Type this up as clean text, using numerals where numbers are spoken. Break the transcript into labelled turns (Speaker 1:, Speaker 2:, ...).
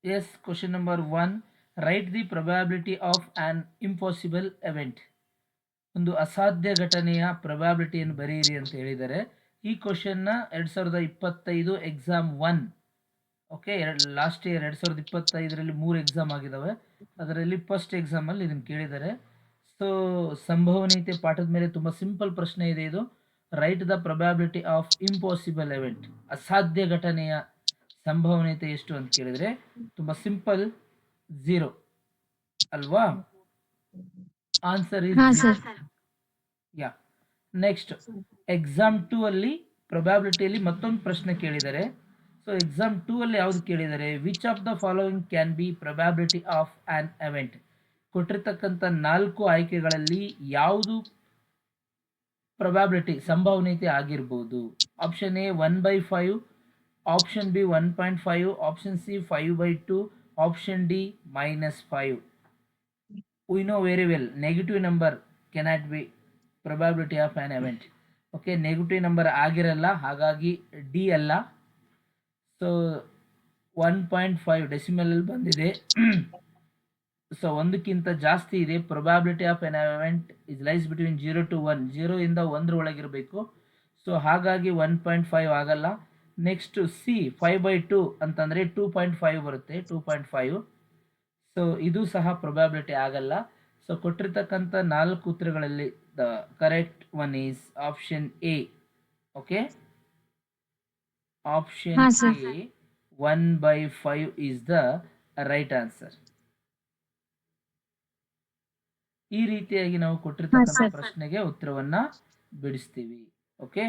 Speaker 1: Yes, question number 1. Write the probability of an impossible event. ಒಂದು ಅಸಾಧ್ಯ ಘಟನೆಯ ಪ್ರೊಬ್ಯಾಬಿಲಿಟಿಯನ್ನು ಬರೆಯಿರಿ ಅಂತ ಹೇಳಿದ್ದಾರೆ. ಈ ಕ್ವಶನ್ನ 2025 ಎಕ್ಸಾಮ್ 1, ಓಕೆ, ಲಾಸ್ಟ್ ಇಯರ್ 2025ರಲ್ಲಿ 3 ಎಕ್ಸಾಮ್ ಆಗಿದ್ದಾವೆ. ಅದರಲ್ಲಿ ಫಸ್ಟ್ ಎಕ್ಸಾಮಲ್ಲಿ ಇದನ್ನು ಕೇಳಿದ್ದಾರೆ. ಸೊ ಸಂಭವನೀಯತೆ ಪಾಠದ ಮೇಲೆ ತುಂಬ ಸಿಂಪಲ್ ಪ್ರಶ್ನೆ ಇದೆ ಇದು. Right the probability of impossible event. ಅಸಾಧ್ಯ ಘಟನೆಯ ಸಂಭವನೀಯತೆ ಎಷ್ಟು ಅಂತ ಕೇಳಿದರೆ ತುಂಬ ಸಿಂಪಲ್, 0 ಅಲ್ವಾ? Answer is 0. Yeah. Next exam 2 ಅಲ್ಲಿ ಪ್ರೊಬ್ಯಾಬಿಲಿಟಿಯಲ್ಲಿ ಮತ್ತೊಂದು ಪ್ರಶ್ನೆ ಕೇಳಿದ್ದಾರೆ. ಸೊ ಎಕ್ಸಾಮ್ 2 ಅಲ್ಲಿ ಯಾವುದು ಕೇಳಿದ್ದಾರೆ? Which of the following can be probability of an event. ಕೊಟ್ಟಿರ್ತಕ್ಕಂಥ 4 ಆಯ್ಕೆಗಳಲ್ಲಿ ಯಾವುದು ಪ್ರೊಬ್ಯಾಬಿಲಿಟಿ ಸಂಭವನೀಯತೆ ಆಗಿರ್ಬೋದು? Option A 1/5, option B 1.5, option C 5/2, option D -5. We know very well negative number cannot be probability of an event. Okay, negative number ಆಗಿರಲ್ಲ, ಹಾಗಾಗಿ D ಅಲ್ಲ. So 1.5 decimal ಅಲ್ಲಿ ಬಂದಿದೆ. ಸೊ ಒಂದಕ್ಕಿಂತ ಜಾಸ್ತಿ ಇದೆ. Probability of an event is lies between 0 to 1, 0 ಇಂದ 1 ಒಳಗಿರಬೇಕು. So ಹಾಗಾಗಿ 1.5 ಆಗಲ್ಲ. ನೆಕ್ಸ್ಟ್ ಸಿ 5/2 ಅಂತಂದರೆ 2.5 ಬರುತ್ತೆ, 2.5. ಸೊ ಇದು ಸಹ ಪ್ರೊಬ್ಯಾಬಿಲಿಟಿ ಆಗಲ್ಲ. ಸೊ ಕೊಟ್ಟಿರ್ತಕ್ಕಂಥ 4 ಉತ್ತರಗಳಲ್ಲಿ the correct one is option A. Okay, option A 1/5 is the right answer. ಈ ರೀತಿಯಾಗಿ ನಾವು ಕೊಟ್ಟಿರ್ತಕ್ಕಂಥ ಪ್ರಶ್ನೆಗೆ ಉತ್ತರವನ್ನ ಬಿಡಿಸ್ತೀವಿ. ಓಕೆ.